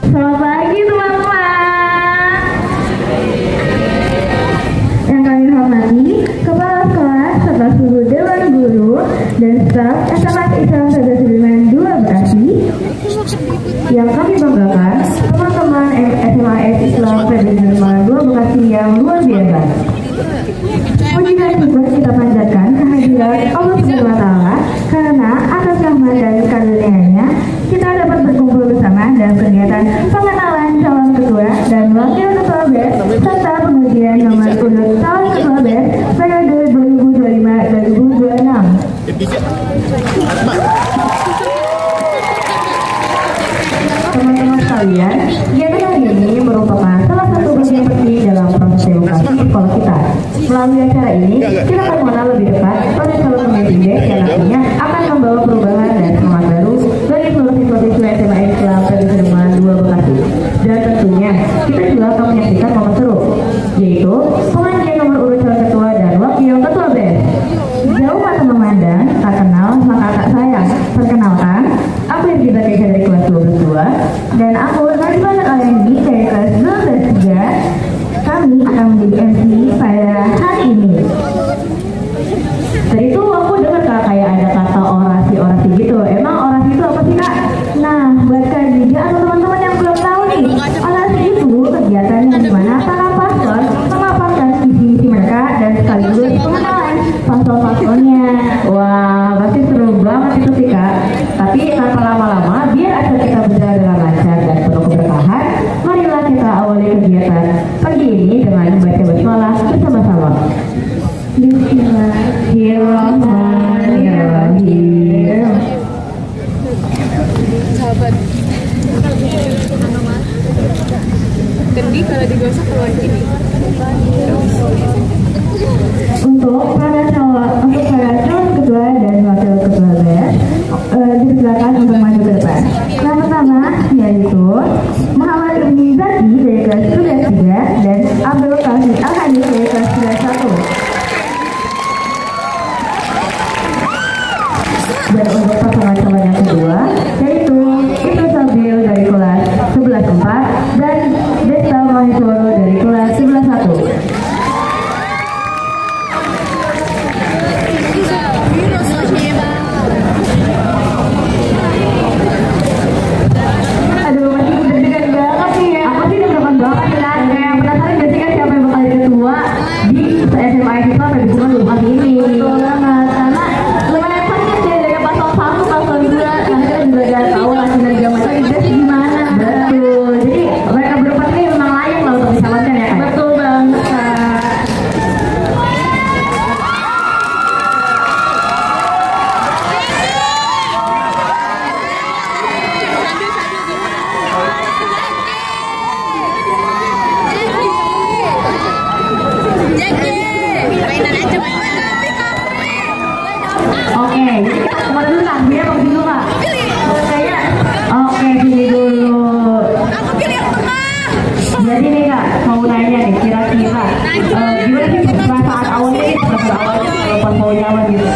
Selamat pagi teman-teman. Yang kami hormati Kepala Kelas serta seluruh Dewan Guru dan staf SMA Islam Saga Sudirman 2 Bekasi. Yang kami banggakan teman-teman SMA Islam Saga Sudirman 2 Bekasi yang luar biasa. Puji dan syukur kita panjatkan kehadiran Allah Subhanahu wa Ta'ala karena atas rahmat dan karunia-Nya kita dapat berkumpul bersama dalam kegiatan pengenalan calon ketua dan wakil ketua BES serta pengujian nomor urut calon ketua BES periode 2025-2026. Teman-teman sekalian, kegiatan hari ini merupakan salah satu bagian penting dalam proses demokrasi sekolah kita. Melalui acara ini, kita akan mengenal lebih dekat pada calon pemimpin BES yang nantinya akan membawa perubahan dan semangat baru bagi seluruh siswa-siswa SMA Islam Saga Sudirman 2 Bekasi. Dan tentunya, kita juga akan menyaksikan momen seru, yaitu pengujian nomor urut calon ketua dan wakil ketua BES. Jauh mata memandang, tak kenal maka tak sayang. Perkenalkan, aku yang kita Keisha dari kelas 12-2 dan aku Najwa Alayani dari kelas 12-3. Kami akan menjadi MC pada hari ini. Tadi tuh aku dengar Kak, kayak ada kata orasi-orasi gitu. Emang orasi itu apa sih Kak? Nah, buat Kak Gija atau teman-teman yang belum tahu nih, orasi itu kegiatan yang dimana para paslon memaparkan visi-misi mereka dan sekaligus pengenalan paslon-paslonnya. Wah, pasti seru banget itu sih Kak. Tapi tanpa lama-lama, biar acara kita berjalan dengan lancar dan penuh keberkahan, marilah kita awali kegiatan pagi ini dengan membaca basmalah bersama-sama. Bismillahirrahmanirrahim. Sahabat, kendi kalau digosok keluar gini. Untuk para calon ketua dan wakil ketua BES, dipersilakan untuk maju ke depan. Yang pertama yaitu Muhammad Ibni Zaki dari kelas 3 dan Abdul Qasim Al-Hadis dari kelas 1. Dan untuk pasangan calon yang kedua yaitu Ibnu Sabil dari kelas 11-4 dan Desta Maheswaro dari kelas 11-1. Aduh, masih deg-degan banget nih ya. Aku sih deg-degan banget kan. Kayak penasaran gak sih kan siapa yang bakal jadi ketua di SMA Islam Saga Sudirman 2 Bekasi ini. Betul banget, karena lumayan banyak ya dari paslon 1, paslon 2. Nah, kita juga udah tahu lah kinerja mereka gimana. Betul, jadi mereka berempat ini memang layak lah untuk dicalonkan ya kan? Betul banget Kak. Oke, mau dulu Kak, dia mau dulu Kak. Oke, pilih dulu. Aku pilih yang tengah. Jadi nih Kak, mau nanya nih, kira-kira gimana sih perasaan awalnya nih, pas mau nyala gitu?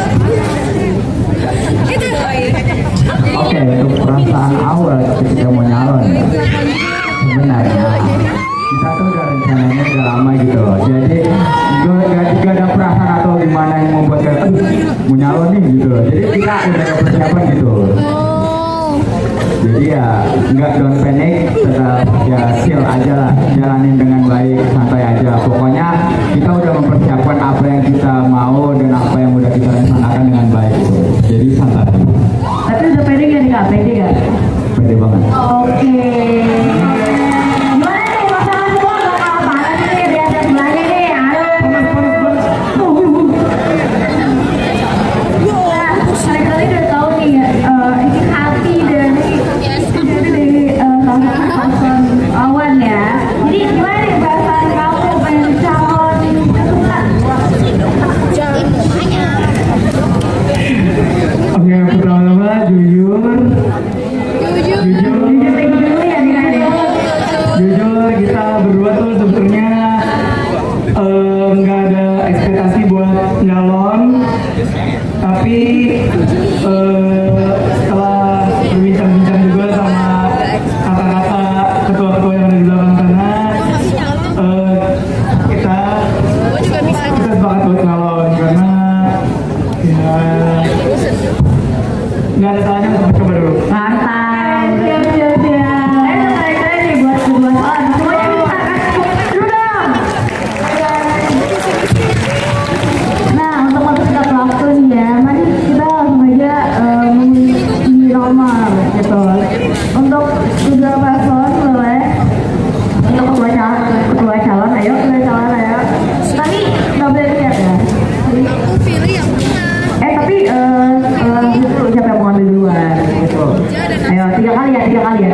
Oke, untuk perasaan awal ketika mau nyalon, sebenarnya kita tuh udah rencananya udah lama gitu loh. Jadi gak ada perasaan atau gimana yang membuat kayak mau nyalon nih gitu loh. Jadi kita udah ada persiapan gitu. Jadi ya nggak don't panic, tetap ya chill aja lah, jalanin dengan baik, santai aja. Pokoknya kita udah mempersiapkan apa yang kita mau dan apa yang udah kita rencanakan dengan baik gitu. Jadi santai. Tapi udah pede gak nih Kak? Pede gak? Pede banget. Oke. Gimana nih pasangan semua gak apa-apa sih di atas sebelahnya nih? Aduh. Nah, kali udah tahu nih isi hati dari salah satu paslon lawan ya. Jadi gimana nih perasaan kamu pengen calon ketua?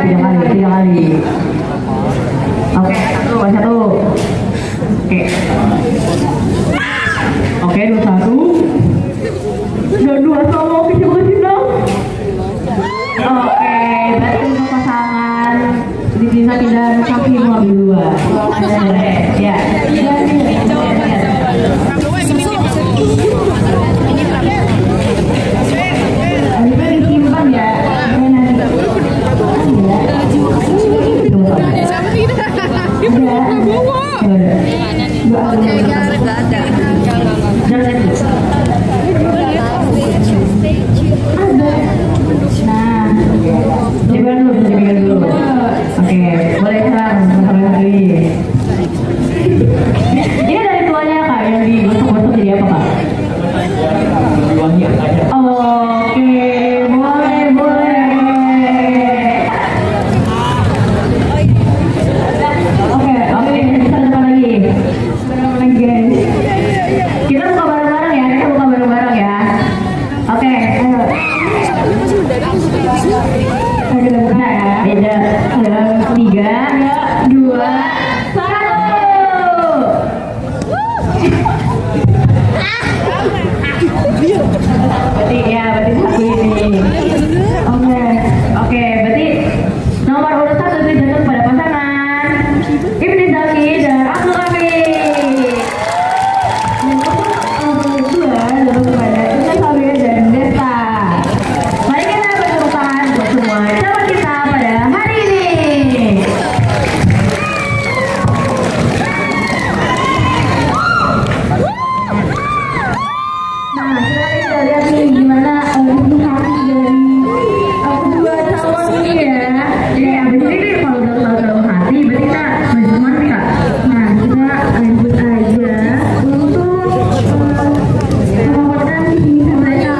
tiga kali. Oke, satu. Oke, 21. Dua solo kecil dong. Oke, berarti untuk pasangan bisa tidak kaki mobil dua. Ya. Ini disimpan ya. Oke, boleh sekarang lagi. Ini dari tuanya kak yang digosok-gosok jadi apa kak? Oke, boleh. Oke, kita depan lagi. Guys. Kita buka bareng-bareng ya. Oke, ayo. Kita buka ya. Beda. 3, 2, 1. Berarti satu ini. Oke, berarti nomor urut 1 itu jatuh pada pasangan Ibni Zaki dan Abdul Hamid. Nomor 2 jatuh kepada Ika Sabir dan Desta. Mari kita bertepuk tangan untuk semua calon kita pada hari ini. Nah, kita lihat nih gimana hati dari kedua calon ini ya. Abis ini kalau udah tahu dalam hati, berarti kita berjuang kak. Nah, kita lanjut aja untuk mendapatkan visi mereka.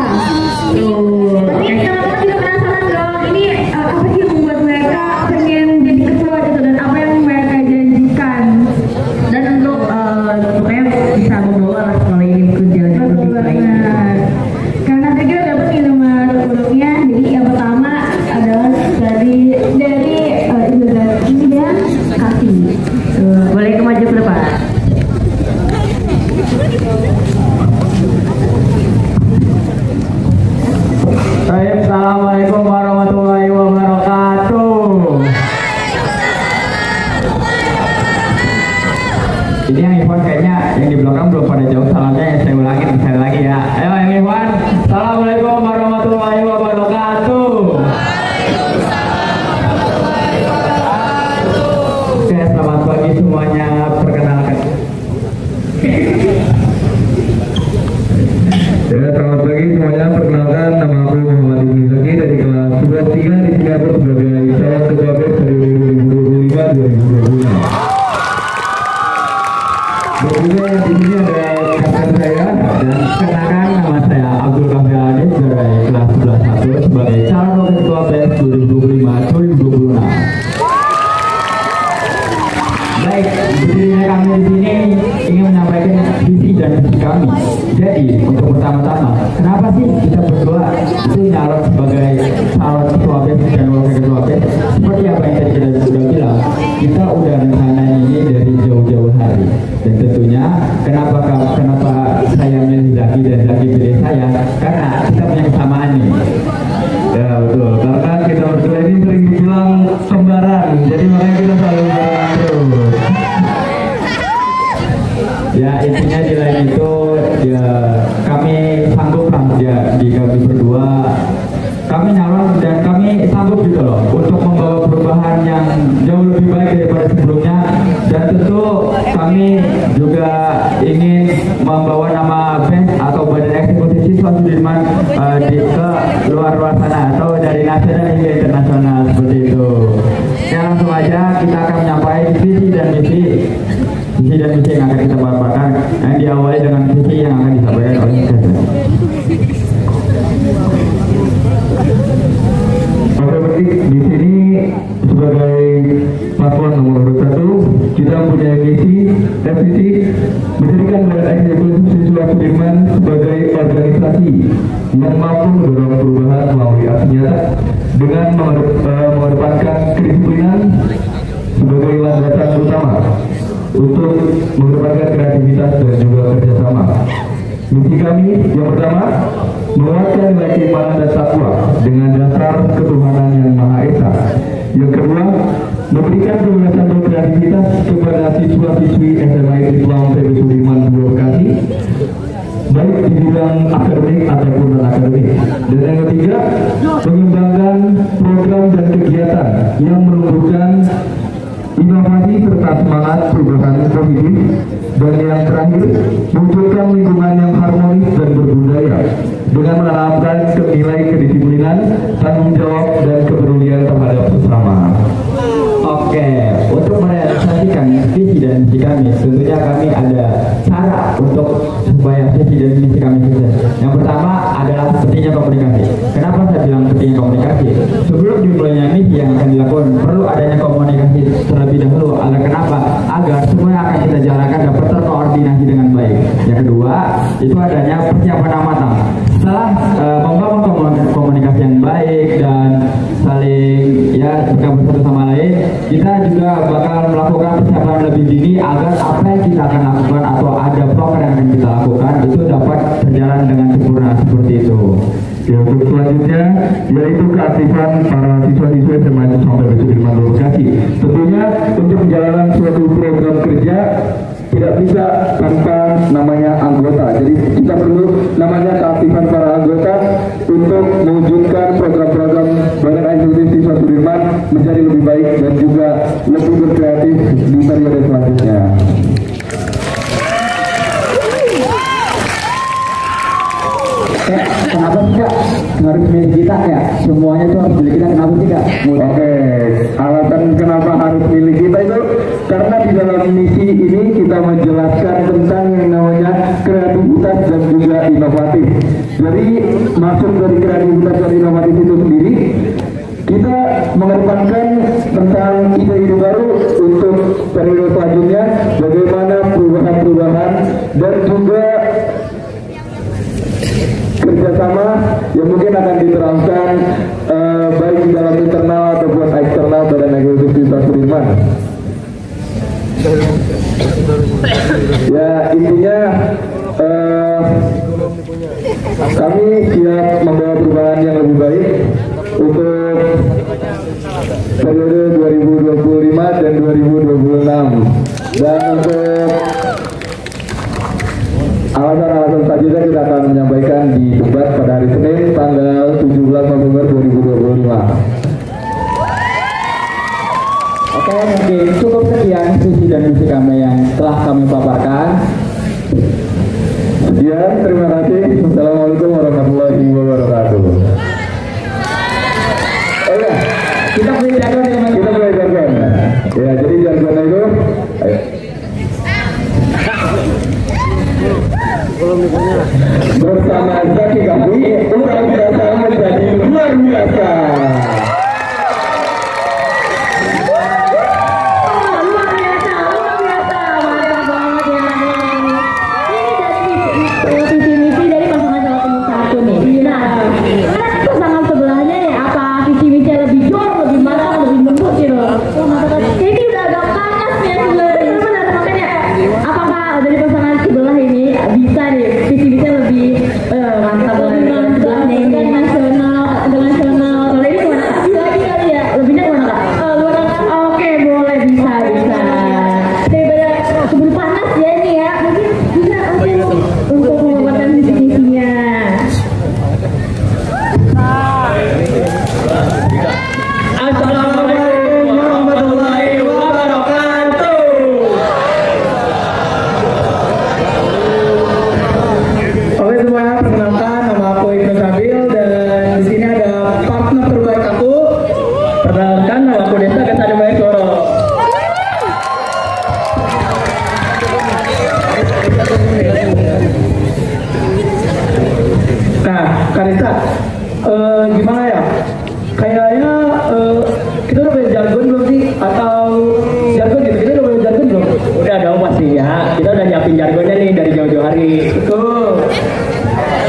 Berarti teman-teman juga penasaran dong, ini apa sih yang membuat mereka pengen jadi ketua gitu dan apa yang mereka janjikan. Dan untuk supaya bisa membawa sekolah ini ke jalan lebih baik. Karena kita dapat nih nomor urutnya. Jadi yang pertama adalah dari Ibu Zaki dan Kasih. Boleh ke maju ke depan. Assalamualaikum warahmatullahi wabarakatuh. Ini yang Ikhwan kayaknya yang di belakang belum pada jauh salamnya, yang saya ulangin sekali lagi ya. Ayo yang Ikhwan, Assalamualaikum warahmatullahi wabarakatuh. Oke, selamat pagi semuanya, perkenalkan. Ya, selamat pagi semuanya, perkenalkan nama aku Muhammad Ibni Zaki dari kelas 11-3 di Singapura sebagai calon ketua BEM dari 2025-2026. Berikutnya yang di sini ada kapten saya dan Kenalkan, nama saya Abdul Kahfi Adis dari kelas 11-1 sebagai calon wakil ketua BEM 2025-2026. Baik, berdirinya kami di sini ingin menyampaikan visi dan misi kami. Jadi, untuk pertama-tama, kenapa sih kita berdua itu nyalon sebagai calon ketua BEM dan wakil ketua BEM? Seperti apa yang tadi kita sudah bilang, kita udah rencanain ini dari jauh-jauh hari. Dan tentunya, kenapa saya milih Zaki dan Zaki pilih saya? Karena kita punya kesamaan nih. Ya betul, karena kita berdua ini sering dibilang kembaran, jadi makanya kita selalu bareng terus. Ya intinya di lain itu ya kami sanggup lah ya di kami berdua, kami nyalon dan kami sanggup gitu loh untuk membawa perubahan yang jauh lebih baik daripada sebelumnya. Dan tentu kami juga ingin membawa nama BEM atau Badan Eksekutif Siswa Sudirman ke luar sana atau dari nasional hingga internasional seperti itu. Ya langsung aja kita akan menyampaikan visi dan misi yang akan kita paparkan, yang diawali dengan visi yang akan disampaikan oleh kita. Oke, berarti di sini sebagai paslon nomor 1 kita Kita mempunyai misi, visi, menjadikan Badan Eksekutif Siswa Sudirman sebagai organisasi yang mampu mendorong perubahan melalui aksi nyata dengan mengedepankan kedisiplinan sebagai landasan utama untuk mengedepankan kreativitas dan juga kerjasama. Misi kami yang pertama, menguatkan nilai keimanan dan takwa dengan dasar ketuhanan yang Maha Esa. Yang kedua, memberikan kebebasan berkreativitas kepada siswa-siswi SMA Islam PB Sudirman II Bekasi, baik di bidang akademik ataupun non-akademik. Dan yang ketiga, mengembangkan program dan kegiatan yang menumbuhkan inovasi serta semangat perubahan positif. Dan yang terakhir, mewujudkan lingkungan yang harmonis dan berbudaya dengan menanamkan nilai kedisiplinan, tanggung jawab, dan kepedulian terhadap sesama. Oke, untuk merealisasikan visi dan misi kami, tentunya kami ada cara untuk supaya visi dan misi kami sukses. Yang pertama adalah pentingnya komunikasi. Kenapa saya bilang pentingnya komunikasi? Sebelum dimulainya misi yang akan dilakukan, perlu adanya komunikasi terlebih dahulu. Kenapa? Agar semua yang akan kita jalankan dapat terkoordinasi dengan baik. Yang kedua, itu adanya persiapan yang matang. Setelah membangun komunikasi yang baik dan saling bergabung satu sama lain, kita juga bakal melakukan persiapan lebih dini agar apa yang kita akan lakukan atau ada program yang akan kita lakukan itu dapat berjalan dengan sempurna seperti itu. Ya, untuk selanjutnya yaitu keaktifan para siswa-siswa SMA Islam PB Sudirman II Bekasi. Tentunya untuk menjalankan suatu program kerja tidak bisa tanpa namanya anggota. Jadi kita perlu namanya keaktifan para anggota untuk mewujudkan program-program Badan Eksekutif Siswa Sudirman menjadi lebih baik dan juga lebih berkreatif di periode selanjutnya. Kenapa sih Kak? Harus milih kita ya? Semuanya itu harus milih kita, kenapa sih Kak? Oke, alasan kenapa harus milih kita itu karena di dalam misi ini kita menjelaskan tentang yang namanya kreativitas dan juga inovatif. Jadi maksud dari kreativitas dan inovatif itu sendiri, kita mengedepankan tentang ide-ide baru untuk periode selanjutnya, bagaimana perubahan-perubahan dan juga kerjasama yang mungkin akan diterapkan baik di dalam internal ataupun eksternal Badan Eksekutif Siswa Sudirman. Ya, intinya kami siap membawa perubahan yang lebih baik untuk periode 2025 dan 2026. Dan untuk alasan-alasan selanjutnya kita akan menyampaikan di debat pada hari Senin tanggal 17 November 2025. Oke, mungkin cukup sekian visi dan misi kami yang telah kami paparkan. Sekian, terima kasih. Assalamualaikum warahmatullahi wabarakatuh. Oh ya, Kita boleh jago teman-teman. kita mulai jargon. Ya, jadi jargonnya itu, ayo. Bersama Zaki Gabi, orang biasa menjadi luar biasa. Visi-misi dari pasangan calon nomor 1 nih. Nah, kan pasangan sebelahnya ya apa visi-misi lebih jor, lebih matang, lebih lembut gitu. Ini udah agak panas ya sebenarnya. Benar, makanya apakah dari pasangan sebelah ini bisa nih visi-misi lebih mantap lagi dengan nasional, dengan nasional. Kalau ini gimana Kak? Lagi kali ya, lebihnya gimana Kak? Oke, boleh, bisa. Daripada keburu panas ya ini ya, mungkin bisa untuk mengembangkan visi-misinya. Assalamualaikum warahmatullahi wabarakatuh. Oke semuanya, perkenalkan nama aku Ibnu Sabil dan di sini ada partner terbaik aku. Perkenalkan nama aku Desa Kesada Baikoro. Nah, Karisa, gimana ya? Kayaknya kita udah punya jargon belum sih? Atau jargon gitu? Kita udah punya jargon belum? nyiapin jargonnya nih dari jauh-jauh hari. Betul.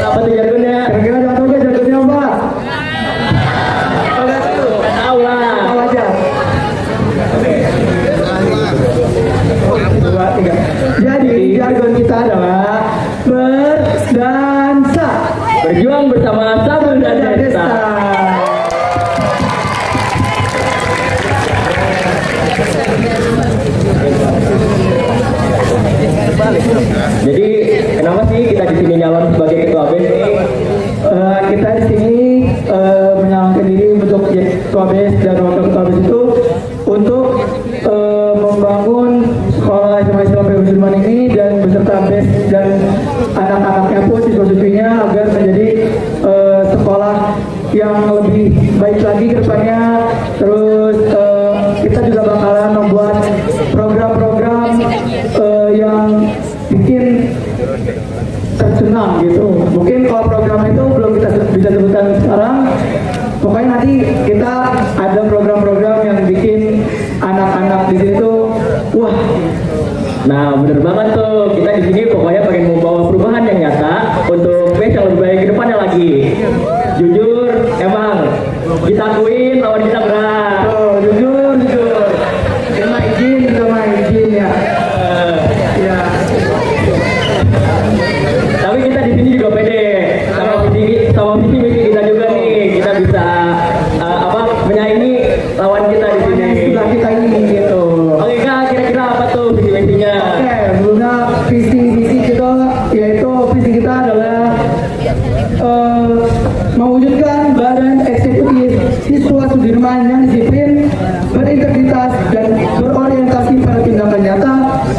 Apa tuh jargonnya? Kira-kira tahu nggak jargonnya apa? Tahu lah. Tahu aja. Dua, tiga. Jadi jargon kita adalah berdansa. Berjuang bersama Sabun dan Desta. Jadi kenapa sih kita di sini nyalon sebagai ketua BES nih? Kita di sini menyalonkan diri untuk jadi ketua BES dan wakil ketua BES itu untuk membangun sekolah SMA Islam PB Sudirman ini dan beserta BES dan anak-anaknya pun siswa-siswinya agar menjadi sekolah yang lebih baik lagi ke depannya. Terus kita juga bakalan membuat program-program yang bikin tersenang gitu. Mungkin kalau program itu belum kita bisa sebutkan sekarang. Pokoknya nanti kita ada program-program yang bikin anak-anak di sini tuh wah. Nah, bener banget tuh. Kita di sini pokoknya pengen membawa perubahan yang nyata untuk BES yang lebih baik ke depannya lagi. Jujur, emang kita akuin lawan kita berat. Oh, jujur. Sama izin ya. Ya. Tapi kita di sini juga pede sama visi misi kita juga nih. Kita bisa menyaingi lawan kita di sini. Sudah kita ini gitu. Oke Kak, kira-kira apa tuh visi misinya? Oke, sebelumnya visi misi kita yaitu visi kita adalah mewujudkan badan eksekutif siswa Sudirman yang disiplin, berintegritas dan berorientasi pada tindakan nyata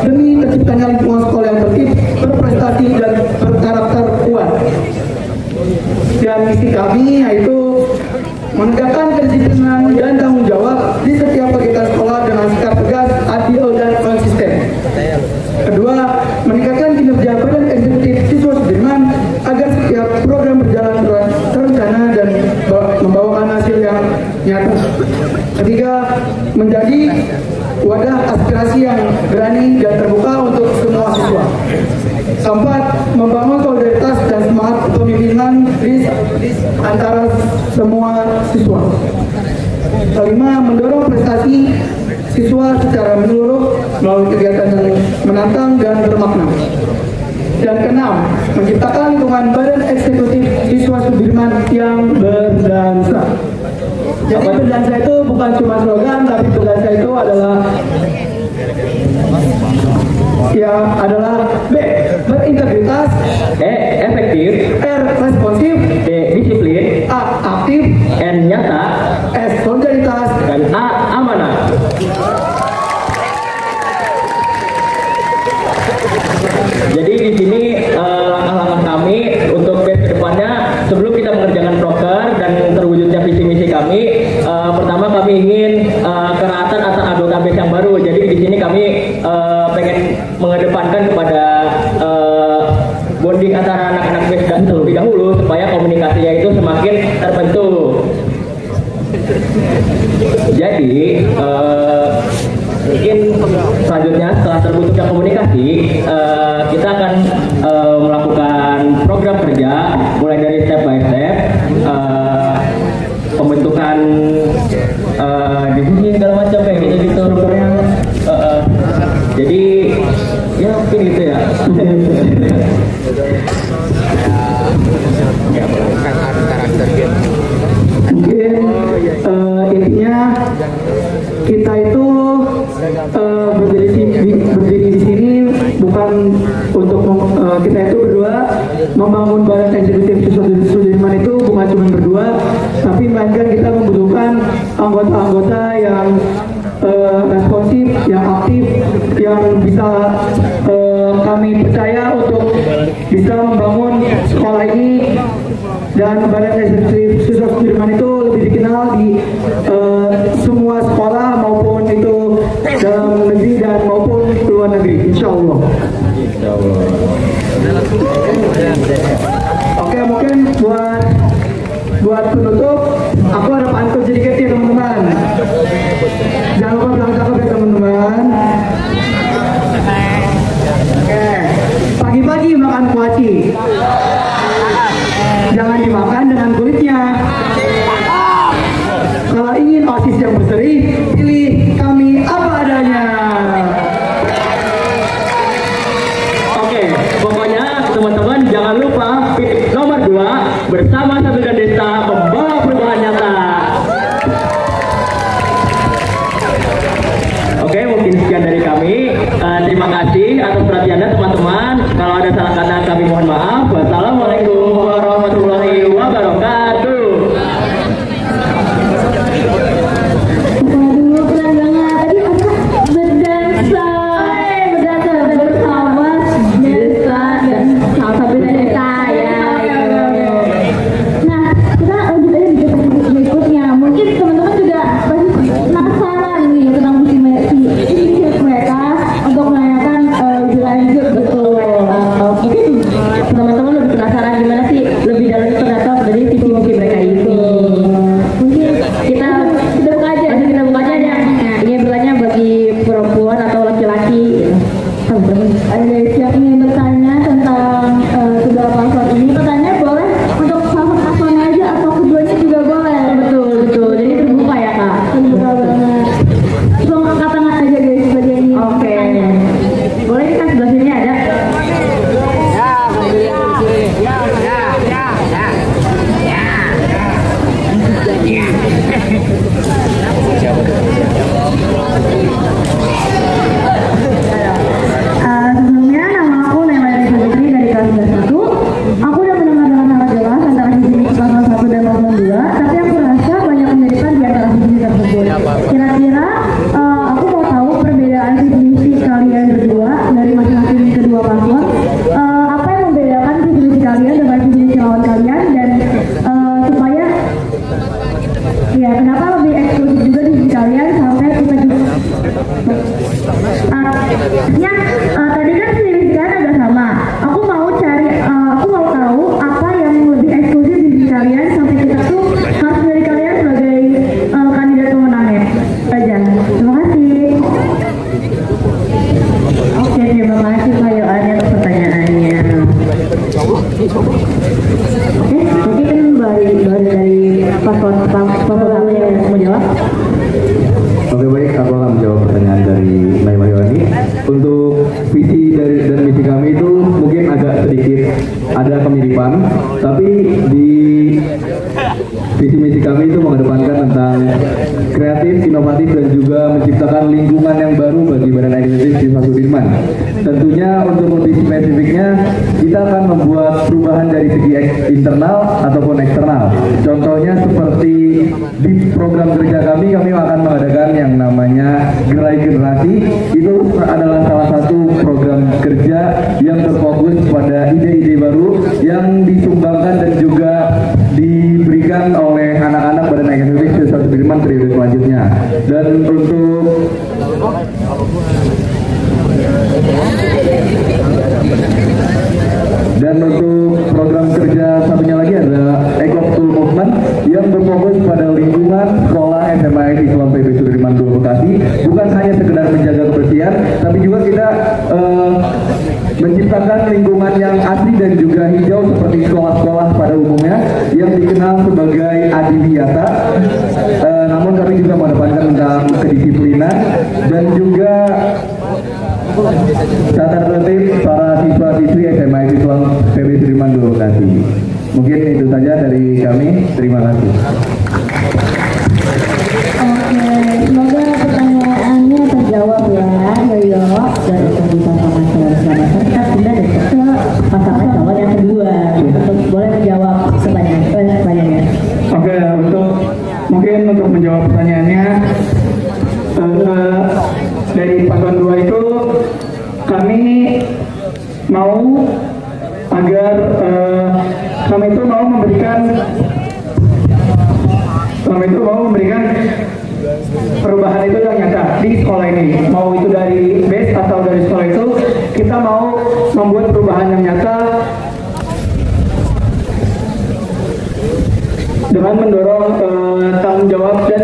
demi terciptanya lingkungan sekolah yang tertib, berprestasi dan berkarakter kuat. Dan misi kami yaitu menegakkan kedisiplinan dan tanggung jawab di setiap kegiatan sekolah dengan sikap tegas, adil dan konsisten. Kedua, meningkatkan kinerja badan eksekutif siswa Sudirman agar setiap program berjalan terencana dan membawakan hasil yang nyata. Ketiga, menjadi wadah aspirasi yang berani dan terbuka untuk semua siswa. Keempat, membangun solidaritas dan semangat kepemimpinan di antara semua siswa. Kelima, mendorong prestasi siswa secara menyeluruh melalui kegiatan yang menantang dan bermakna. Dan keenam, menciptakan lingkungan badan eksekutif siswa Sudirman yang berdansa. Jadi berdansa itu bukan cuma slogan, tapi berdansa itu adalah B, berintegritas, Efektif, R, responsif, D, disiplin, A, aktif, N, nyata, S, solidaritas, dan A, amanah. Jadi di sini langkah-langkah kami untuk BES kedepannya sebelum kita mengerjakan proker dan terwujudnya visi misi kami, pertama kami ingin keraatan antar anggota BES yang baru. Jadi di sini kami pengen mengedepankan kepada bonding antara anak-anak BES dan terlebih dahulu supaya komunikasinya itu semakin terbentuk. Jadi mungkin selanjutnya setelah terbentuknya komunikasi, kita akan melakukan program kerja mulai dari step by step, pembentukan divisi segala macam kayak gitu. Jadi ya mungkin gitu ya. Mungkin intinya kita itu berdiri di sini bukan untuk kita itu berdua membangun badan eksekutif siswa Sudirman itu bukan cuma berdua, tapi melainkan kita membutuhkan anggota-anggota yang responsif, yang aktif, yang bisa kami percaya untuk bisa membangun sekolah ini. Dan badan eksekutif siswa Sudirman itu lebih dikenal di semua sekolah maupun itu dalam negeri dan maupun luar negeri, insya Allah. Oke, mungkin buat penutup, aku ada pantun sedikit ya teman-teman. Jangan lupa bilang cakep ya teman-teman. Oke. juga menciptakan lingkungan yang baru bagi Badan Eksekutif Siswa Sudirman. Tentunya untuk lebih spesifiknya, kita akan membuat perubahan dari segi internal ataupun eksternal. Contohnya seperti di program kerja kami akan mengadakan yang namanya Gerai Generasi. Itu adalah salah satu program kerja yang berfokus pada ide-ide baru yang disumbangkan dan juga diberikan oleh anak-anak Badan Eksekutif Siswa Sudirman periode selanjutnya. Dan untuk program kerja satunya lagi adalah Eco-School Movement yang berfokus pada lingkungan sekolah SMA Islam PB Sudirman II Bekasi. Bukan hanya sekedar menjaga kebersihan, tapi juga kita menciptakan lingkungan yang asri dan juga hijau seperti sekolah-sekolah pada umumnya yang dikenal sebagai adiwiyata. Namun kami juga mengedepankan tentang kedisiplinan dan juga tata tertib para siswa-siswi SMA Islam PB Sudirman II Bekasi. Mungkin itu saja dari kami. Terima kasih. Oke, semoga pertanyaannya terjawab ya, Yoyo. Dan kita sama-sama kita pindah ke pasangan calon yang kedua. Untuk boleh menjawab pertanyaannya. Oke, untuk menjawab pertanyaannya, dari paslon 2 itu kami mau agar kami itu mau memberikan perubahan itu yang nyata di sekolah ini, mau itu dari base atau dari sekolah itu, kita mau membuat perubahan yang nyata dengan mendorong tanggung jawab dan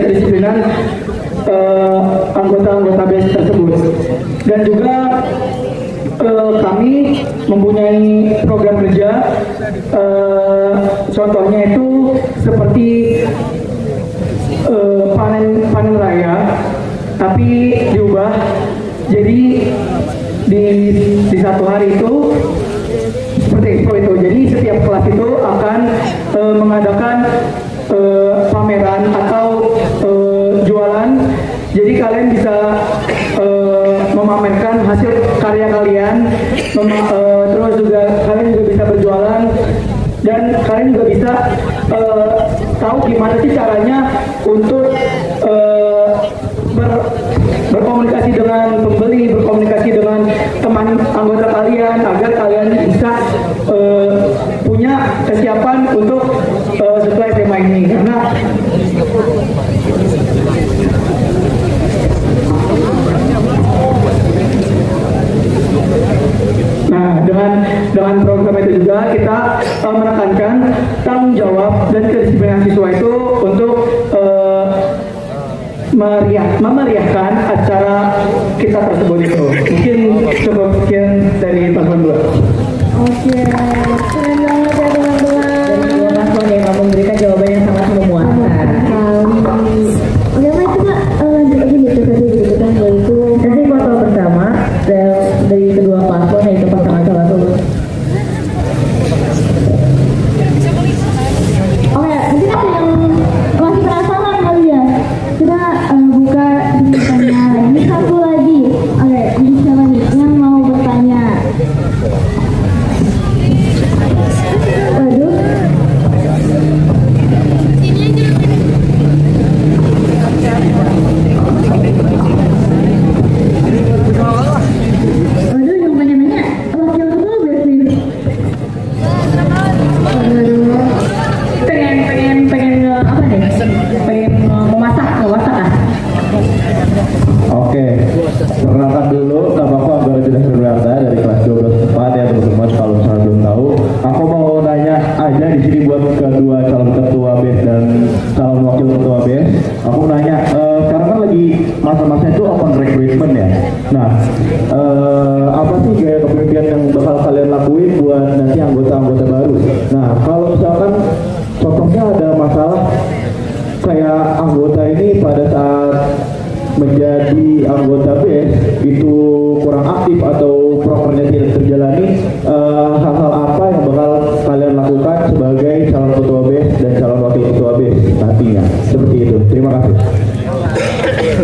kedisiplinan anggota-anggota base tersebut. Dan juga kami mempunyai program kerja, contohnya itu seperti panen raya, tapi diubah jadi di satu hari itu seperti itu. Jadi setiap kelas itu akan mengadakan pameran atau jualan. Jadi kalian bisa memamerkan hasil karya kalian, terus juga kalian juga bisa berjualan, dan kalian juga bisa tahu gimana sih caranya untuk berkomunikasi dengan pembeli, berkomunikasi dengan teman anggota kalian, agar kalian bisa punya kesiapan untuk setelah SMA ini. Karena dengan program itu juga kita menekankan tanggung jawab dan kedisiplinan siswa itu untuk memeriahkan acara kita tersebut itu. Mungkin cukup sekian dari paslon 2. Oke, keren banget ya teman-teman. Dan dua paslon yang memberikan jawaban yang sangat memuaskan. Oke, Mas, kita lanjut aja gitu tadi kan, yaitu nanti foto bersama dari kedua paslon, yaitu pasangan calon. Oke, nanti ada yang masih penasaran kali ya. Kita buka ditanya lagi satu lagi. Oke, ini siapa nih yang mau bertanya? Waduh. Waduh, yang banyak nanya wakil ketua berarti. Pengen apa nih? Pengen memasak ah? Oke, perkenalkan dulu, nama aku Angga Sudah Berwarta dari kelas 12/4 ya teman-teman. Kalau misalnya belum tahu, aku mau nanya aja di sini buat kedua calon ketua BES dan calon wakil ketua BES. Aku nanya, sekarang kan lagi masa-masa itu open recruitment ya. Nah, apa sih gaya kepemimpinan yang bakal kalian lakuin buat nanti anggota-anggota baru? Nah, kalau misalkan contohnya ada masalah kayak anggota ini pada saat menjadi anggota BES itu kurang aktif atau prokernya tidak terjalani, hal-hal apa yang bakal kalian lakukan sebagai calon ketua BES dan calon wakil ketua BES nantinya? Seperti itu. Terima kasih. Oke,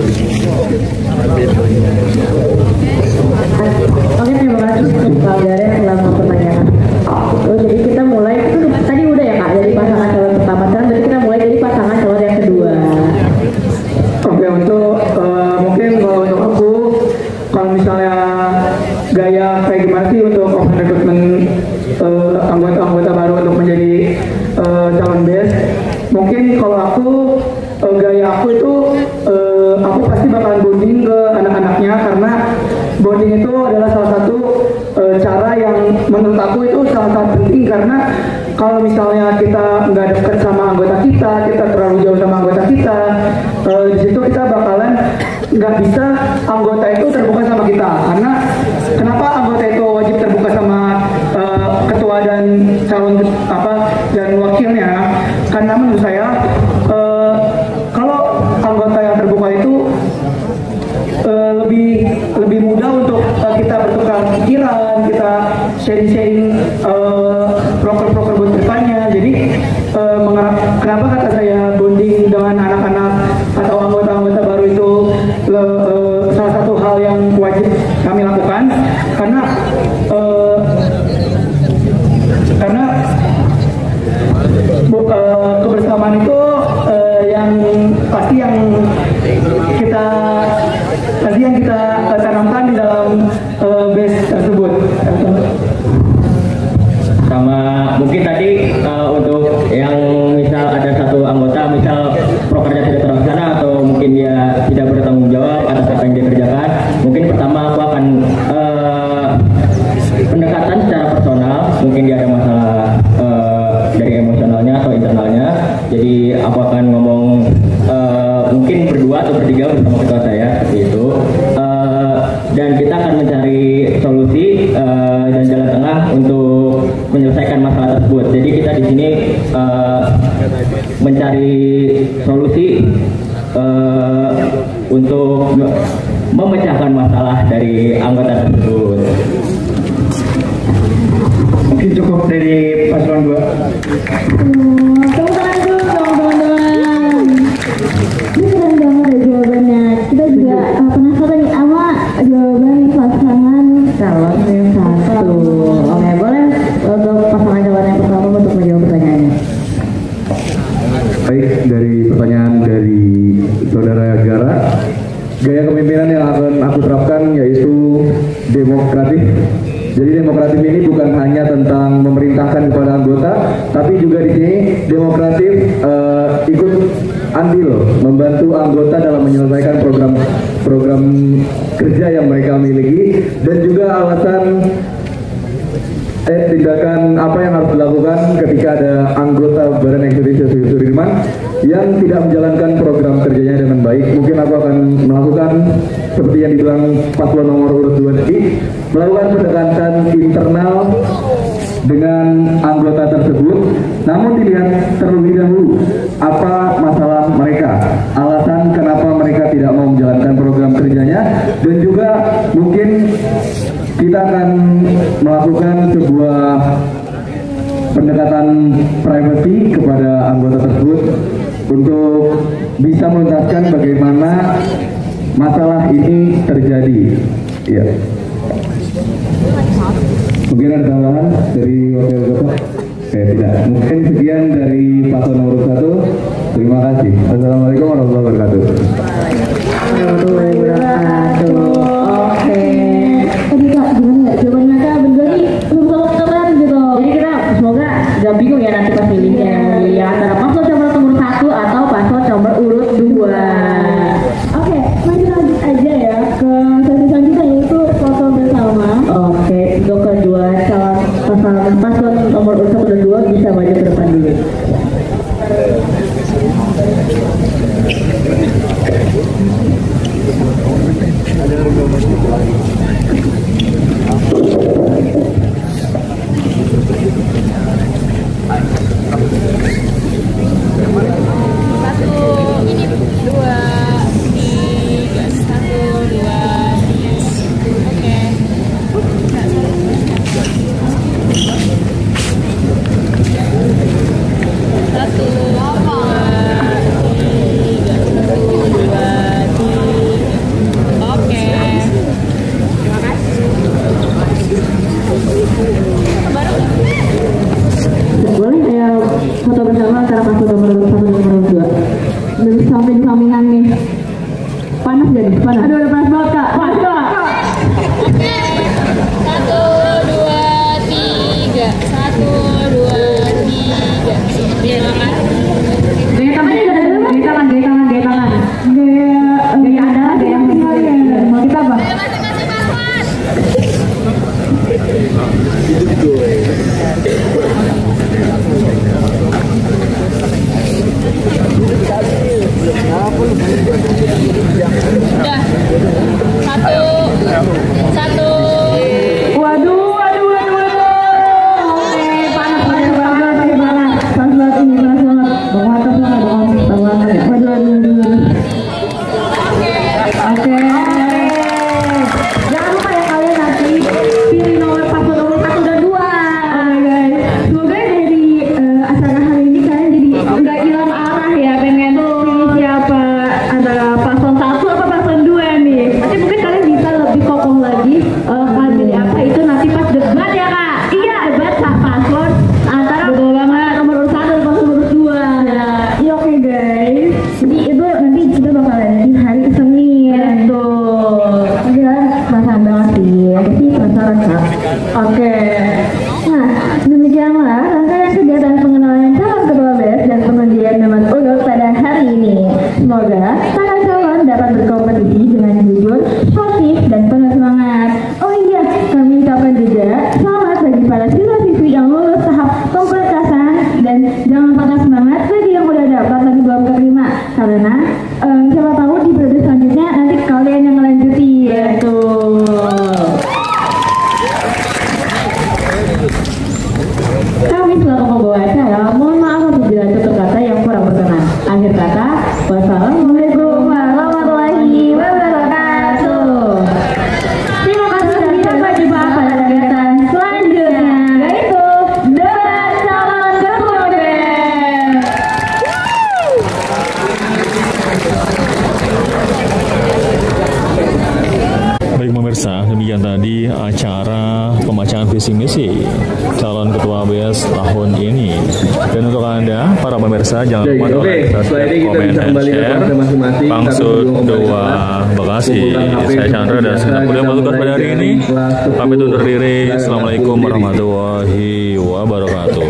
terima kasih untuk Kak Garen yang telah mempertanyakan. Jadi kita mulai, itu tadi udah ya Kak, dari pasangan calon pertama. Sekarang berarti kita mulai dari pasangan calon yang kedua. Oke, untuk mungkin kalau untuk aku, kalau misalnya gaya kayak gimana sih untuk open recruitment anggota-anggota baru untuk menjadi calon best, mungkin kalau aku gaya aku itu aku pasti bakalan bonding ke anak-anaknya, karena bonding itu adalah salah satu cara yang menurut aku itu sangat penting, karena kalau misalnya kita nggak dekat sama anggota kita terlalu jauh sama anggota kita, di situ kita bakalan nggak bisa anggota itu terbuka sama kita. Karena kenapa anggota itu wajib terbuka sama ketua dan calon dan wakilnya? Karena menurut saya kalau anggota yang terbuka itu lebih mudah untuk kita bertukar pikiran, kita sharing proker-proker buat depannya. Jadi kenapa kata saya bonding dengan anak-anak atau anggota-anggota baru itu salah satu hal yang wajib kami lakukan, karena kebersamaan itu yang pasti yang kita tanamkan di dalam base tersebut. Sama mungkin tadi untuk yang misal ada satu anggota misal prokernya tidak terlaksana atau mungkin dia tidak bertanggung jawab atas apa yang dia kerjakan, mungkin pertama aku akan pendekatan secara personal. Mungkin dia ada masalah dari emosionalnya atau internalnya, jadi aku akan ngomong mungkin berdua atau bertiga bersama ketua saya seperti itu, dan kita akan mencari solusi dan jalan tengah untuk menyelesaikan masalah tersebut. Jadi kita di sini mencari solusi untuk memecahkan masalah dari anggota tersebut. Mungkin cukup dari paslon 2. Tepuk tangan dulu dong teman-teman. Ini keren banget ya jawabannya. Kita juga penasaran nih sama jawaban pasangan calon yang satu. Oke, boleh untuk pasangan calon yang pertama untuk menjawab pertanyaannya. Baik, dari pertanyaan dari saudara Gara, gaya kepemimpinan yang akan aku terapkan yaitu demokratif. Jadi demokratif ini bukan hanya tentang memerintahkan kepada anggota, tapi juga di sini demokratif ikut andil membantu anggota dalam menyelesaikan program kerja yang mereka miliki, dan juga alasan tindakan apa yang harus dilakukan ketika ada anggota Badan Eksekutif Sudirman yang tidak menjalankan program kerjanya dengan baik. Mungkin aku akan melakukan seperti yang dibilang paslon nomor urut 2 tadi, melakukan pendekatan internal dengan anggota tersebut, namun dilihat terlebih dahulu apa masalah mereka, alasan kenapa mereka tidak mau menjalankan program kerjanya, dan juga mungkin kita akan melakukan sebuah pendekatan privasi kepada anggota tersebut untuk bisa menuntaskan bagaimana masalah ini terjadi. Ya. Mungkin ada tambahan dari wakil ketua? Tidak. Mungkin sekian dari paslon nomor 1. Terima kasih. Assalamualaikum warahmatullahi wabarakatuh. Warahmatullahi wabarakatuh. Oke. Tadi Kak, gimana ya? Jawabannya Kak berdua nih keren gitu. Jadi kita semoga gak bingung ya nanti pas pilihnya yang milih antara paslon nomor 1 atau paslon nomor urut 2. Oke, lanjut aja ya ke sesi selanjutnya, yaitu foto bersama. Oke, untuk kedua calon paslon nomor urut 1 dan 2 bisa maju ke depan dulu. panas jadi panas. Aduh, udah panas banget kak. Panas kak. 1, 2, 3. 1, 2, 3. Gaya tangan, gaya tangan. Gaya ada, gaya yang mau kita apa? Udah. 1. Waduh. Oke, panas banget ini, panas banget. Bawa atas ya. Waduh. Oke. Jangan lupa ya kalian nanti pilih nomor paslon nomor 1 dan 2. Oke guys. Semoga dari acara hari ini kalian jadi nggak hilang arah ya, pengen pilih siapa antara paslon 1 apa paslon 2 nih. Nanti mungkin kalian bisa lebih kokoh lagi kalian pilih apa itu nanti pas debat ya kak. Iya, debat paslon antara betul banget nomor 1 dan paslon nomor 2. Iya oke guys. Jadi itu nanti kita bakalan di hari Senin. Betul. Penasaran banget sih. Aku sih penasaran kak. Oke. Nah, demikianlah rangkaian kegiatan pengenalan calon ketua BES dan pengundian nama urut pada hari ini. Semoga para calon dapat berkompetisi dengan jujur, sportif, dan penuh semangat. Oh iya, kami ucapkan juga selamat bagi para siswa-siswi yang lulus tahap pemberkasan dan jangan patah semangat bagi yang udah dapat tapi belum keterima karena siapa tahu di periode selanjutnya nanti kalian yang melanjuti. Betul. Kami selaku pembawa acara mohon maaf apabila tutur kata yang kurang berkenan. Akhir kata, wassalamualaikum warahmatullahi wabarakatuh. Terima kasih dan sampai jumpa pada kegiatan selanjutnya, yaitu debat calon ketua BES. Baik pemirsa, demikian tadi acara pembacaan visi misi calon ketua BES tahun ini. Dan untuk Anda, para pemirsa, jangan lupa subscribe, komen, dan share. Bangsud 2 Bekasi. Saya Chandra dan segenap kuliah bertugas pada hari ini. Pamit undur diri. Assalamualaikum warahmatullahi wabarakatuh.